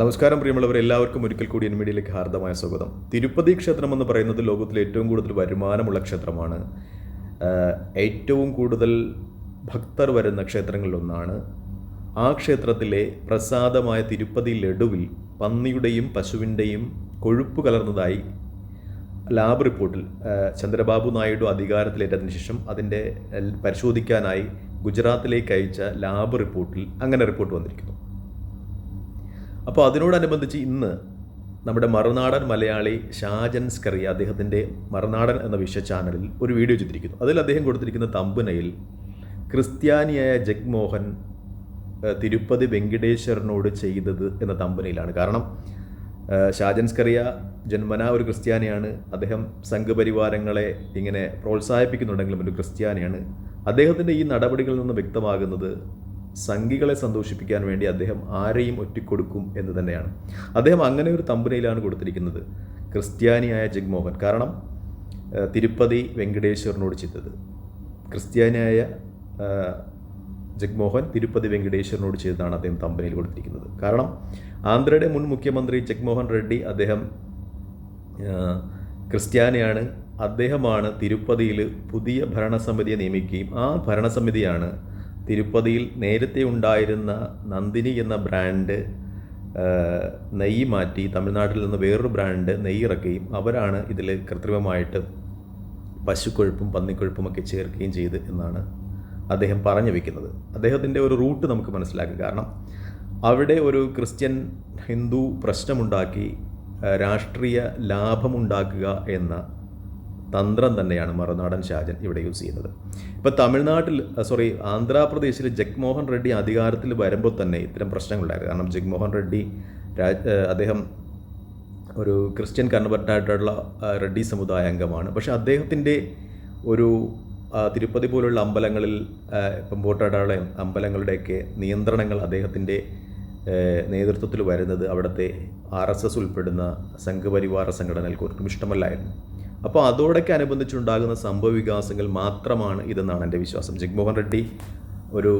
നമസ്കാരം പ്രിയമുള്ളവർ, എല്ലാവർക്കും ഒരിക്കൽ കൂടി എൻ മീഡിയയിലേക്ക് ഹാർദമായ സ്വാഗതം. തിരുപ്പതി ക്ഷേത്രം എന്ന് പറയുന്നത് ലോകത്തിലെ ഏറ്റവും കൂടുതൽ വരുമാനമുള്ള ക്ഷേത്രമാണ്. ഏറ്റവും കൂടുതൽ ഭക്തർ വരുന്ന ക്ഷേത്രങ്ങളിലൊന്നാണ്. ആ ക്ഷേത്രത്തിലെ പ്രസാദമായ തിരുപ്പതി ലഡുവിൽ പന്നിയുടെയും പശുവിൻ്റെയും കൊഴുപ്പ് കലർന്നതായി ലാബ് റിപ്പോർട്ടിൽ ചന്ദ്രബാബു നായിഡു അധികാരത്തിലേറ്റതിന് ശേഷം അതിൻ്റെ പരിശോധിക്കാനായി ഗുജറാത്തിലേക്ക് അയച്ച ലാബ് റിപ്പോർട്ടിൽ അങ്ങനെ റിപ്പോർട്ട് വന്നിരിക്കുന്നു. അപ്പോൾ അതിനോടനുബന്ധിച്ച് ഇന്ന് നമ്മുടെ മറുനാടൻ മലയാളി ഷാജൻ സ്കറിയ അദ്ദേഹത്തിൻ്റെ മറുനാടൻ എന്ന ചാനലിൽ ഒരു വീഡിയോ ചെയ്തിരിക്കുന്നു. അതിൽ അദ്ദേഹം കൊടുത്തിരിക്കുന്ന തമ്പുനയിൽ ക്രിസ്ത്യാനിയായ ജഗ്മോഹൻ തിരുപ്പതി വെങ്കിടേശ്വരനോട് ചെയ്തത് എന്ന തമ്പുനയിലാണ്. കാരണം ഷാജൻ സ്കറിയ ജന്മന ഒരു ക്രിസ്ത്യാനിയാണ്. അദ്ദേഹം സംഘപരിവാരങ്ങളെ ഇങ്ങനെ പ്രോത്സാഹിപ്പിക്കുന്നുണ്ടെങ്കിലും ഒരു ക്രിസ്ത്യാനിയാണ്. അദ്ദേഹത്തിൻ്റെ ഈ നടപടികളിൽ നിന്ന് വ്യക്തമാകുന്നത് സംഘികളെ സന്തോഷിപ്പിക്കാൻ വേണ്ടി അദ്ദേഹം ആരെയും ഒറ്റിക്കൊടുക്കും എന്ന് തന്നെയാണ്. അദ്ദേഹം അങ്ങനെ ഒരു തമ്പുനയിലാണ് കൊടുത്തിരിക്കുന്നത്, ക്രിസ്ത്യാനിയായ ജഗ്മോഹൻ. കാരണം തിരുപ്പതി വെങ്കടേശ്വരനോട് ചെയ്തത്, ക്രിസ്ത്യാനിയായ ജഗ്മോഹൻ തിരുപ്പതി വെങ്കടേശ്വരനോട് ചെയ്തതാണ് അദ്ദേഹം തമ്പുനയിൽ കൊടുത്തിരിക്കുന്നത്. കാരണം ആന്ധ്രയുടെ മുൻ മുഖ്യമന്ത്രി ജഗ്മോഹൻ റെഡ്ഡി അദ്ദേഹം ക്രിസ്ത്യാനിയാണ്. അദ്ദേഹമാണ് തിരുപ്പതിയിൽ പുതിയ ഭരണസമിതിയെ നിയമിക്കുകയും ആ ഭരണസമിതിയാണ് തിരുപ്പതിയിൽ നേരത്തെ ഉണ്ടായിരുന്ന നന്ദിനി എന്ന ബ്രാൻഡ് നെയ്യ് മാറ്റി തമിഴ്നാട്ടിൽ നിന്ന് വേറൊരു ബ്രാൻഡ് നെയ്യ് ഇറക്കുകയും അവരാണ് ഇതിൽ കൃത്രിമമായിട്ട് പശുക്കൊഴുപ്പും പന്നിക്കൊഴുപ്പും ഒക്കെ ചേർക്കുകയും ചെയ്ത് എന്നാണ് അദ്ദേഹം പറഞ്ഞു വയ്ക്കുന്നത്. അദ്ദേഹത്തിൻ്റെ ഒരു റൂട്ട് നമുക്ക് മനസ്സിലാക്കുക. കാരണം അവിടെ ഒരു ക്രിസ്ത്യൻ ഹിന്ദു പ്രശ്നമുണ്ടാക്കി രാഷ്ട്രീയ ലാഭമുണ്ടാക്കുക എന്ന തന്ത്രം തന്നെയാണ് മറുനാടൻ ഷാജൻ ഇവിടെ യൂസ് ചെയ്യുന്നത്. ഇപ്പോൾ ആന്ധ്രാപ്രദേശിൽ ജഗ്മോഹൻ റെഡ്ഡി അധികാരത്തിൽ വരുമ്പോൾ തന്നെ ഇത്തരം പ്രശ്നങ്ങളുണ്ടായിരുന്നു. കാരണം ജഗ്മോഹൻ റെഡ്ഡി അദ്ദേഹം ഒരു ക്രിസ്ത്യൻ കൺവെർട്ടായിട്ടുള്ള റെഡ്ഡി സമുദായ അംഗമാണ്. പക്ഷേ അദ്ദേഹത്തിൻ്റെ ഒരു തിരുപ്പതി പോലുള്ള അമ്പലങ്ങളിൽ പെമ്പോട്ടാടുള്ള അമ്പലങ്ങളുടെയൊക്കെ നിയന്ത്രണങ്ങൾ അദ്ദേഹത്തിൻ്റെ നേതൃത്വത്തിൽ വരുന്നത് അവിടുത്തെ RSS ഉൾപ്പെടുന്ന സംഘപരിവാര സംഘടനകൾക്ക് ഒട്ടും ഇഷ്ടമല്ലായിരുന്നു. അപ്പോൾ അതോടൊക്കെ അനുബന്ധിച്ചുണ്ടാകുന്ന സംഭവവികാസങ്ങൾ മാത്രമാണ് ഇതെന്നാണ് എൻ്റെ വിശ്വാസം. ജഗ്മോഹൻ റെഡ്ഡി ഒരു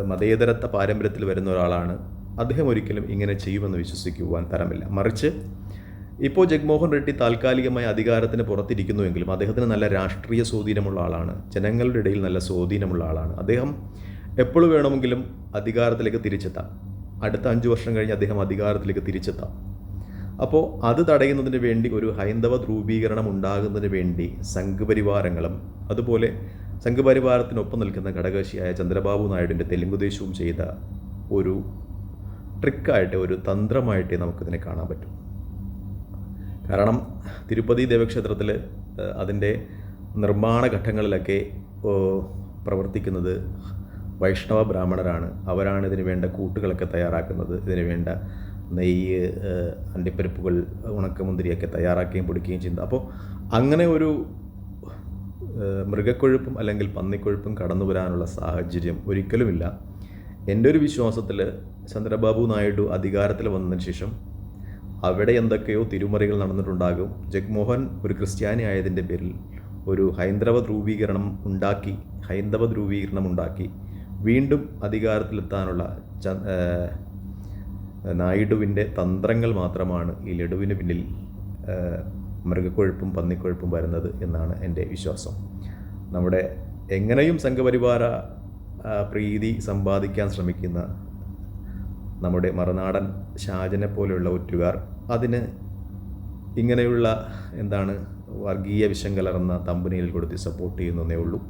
മതേതരത്വ പാരമ്പര്യത്തിൽ വരുന്ന ഒരാളാണ്. അദ്ദേഹം ഒരിക്കലും ഇങ്ങനെ ചെയ്യുമെന്ന് വിശ്വസിക്കുവാൻ തരമില്ല. മറിച്ച് ഇപ്പോൾ ജഗ്മോഹൻ റെഡ്ഡി താൽക്കാലികമായി അധികാരത്തിന് പുറത്തിരിക്കുന്നുവെങ്കിലും അദ്ദേഹത്തിന് നല്ല രാഷ്ട്രീയ സ്വാധീനമുള്ള ആളാണ്. ജനങ്ങളുടെ ഇടയിൽ നല്ല സ്വാധീനമുള്ള ആളാണ്. അദ്ദേഹം എപ്പോൾ വേണമെങ്കിലും അധികാരത്തിലേക്ക് തിരിച്ചെത്താം. അടുത്ത 5 വർഷം കഴിഞ്ഞ് അദ്ദേഹം അധികാരത്തിലേക്ക് തിരിച്ചെത്താം. അപ്പോൾ അത് തടയുന്നതിന് വേണ്ടി ഒരു ഹൈന്ദവ ധ്രുവീകരണം ഉണ്ടാകുന്നതിന് വേണ്ടി സംഘപരിവാരങ്ങളും അതുപോലെ സംഘപരിവാരത്തിനൊപ്പം നിൽക്കുന്ന ഘടകകക്ഷിയായ ചന്ദ്രബാബു നായിഡുവിൻ്റെ തെലുങ്കുദേശവും ചെയ്ത ഒരു ട്രിക്കായിട്ട്, ഒരു തന്ത്രമായിട്ടേ നമുക്കിതിനെ കാണാൻ പറ്റും. കാരണം തിരുപ്പതി ദേവക്ഷേത്രത്തിൽ അതിൻ്റെ നിർമ്മാണ ഘട്ടങ്ങളിലൊക്കെ പ്രവർത്തിക്കുന്നത് വൈഷ്ണവ ബ്രാഹ്മണരാണ്. അവരാണ് ഇതിന് വേണ്ട കൂട്ടുകളൊക്കെ തയ്യാറാക്കുന്നത്. ഇതിന് വേണ്ട നെയ്യ്, അണ്ടിപ്പരിപ്പുകൾ, ഉണക്കമുന്തിരിയൊക്കെ തയ്യാറാക്കുകയും പൊടിക്കുകയും ചെയ്യുന്നത്. അപ്പോൾ അങ്ങനെ ഒരു മൃഗക്കൊഴുപ്പും അല്ലെങ്കിൽ പന്നിക്കൊഴുപ്പും കടന്നു വരാനുള്ള സാഹചര്യം ഒരിക്കലുമില്ല. എൻ്റെ ഒരു വിശ്വാസത്തിൽ ചന്ദ്രബാബു നായിഡു അധികാരത്തിൽ വന്നതിന് ശേഷം അവിടെ എന്തൊക്കെയോ തിരുമറികൾ നടന്നിട്ടുണ്ടാകും. ജഗ്മോഹൻ ഒരു ക്രിസ്ത്യാനി ആയതിൻ്റെ പേരിൽ ഒരു ഹൈന്ദവ ധ്രുവീകരണം ഉണ്ടാക്കി വീണ്ടും അധികാരത്തിലെത്താനുള്ള നായിഡുവിൻ്റെ തന്ത്രങ്ങൾ മാത്രമാണ് ഈ ലഡുവിന് പിന്നിൽ മൃഗക്കൊഴുപ്പും പന്നിക്കൊഴുപ്പും വരുന്നത് എന്നാണ് എൻ്റെ വിശ്വാസം. നമ്മുടെ എങ്ങനെയും സംഘപരിവാര പ്രീതി സമ്പാദിക്കാൻ ശ്രമിക്കുന്ന നമ്മുടെ മറുനാടൻ ഷാജനെ പോലെയുള്ള ഒറ്റുകാർ അതിന് ഇങ്ങനെയുള്ള വർഗീയ വിഷം കലർന്ന തമ്പുനയിൽ കൊടുത്ത് സപ്പോർട്ട് ചെയ്യുന്നതേ ഉള്ളൂ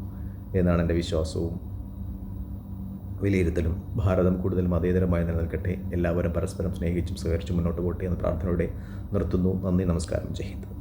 എന്നാണ് എൻ്റെ വിശ്വാസവും വിലയിരുത്തലും. ഭാരതം കൂടുതൽ മതേതരമായി നിലനിൽക്കട്ടെ. എല്ലാവരും പരസ്പരം സ്നേഹിച്ചും സഹകരിച്ചും മുന്നോട്ട് പോട്ടെ എന്ന പ്രാർത്ഥനയോടെ നിർത്തുന്നു. നന്ദി, നമസ്കാരം, ജയ് ഹിന്ദ്.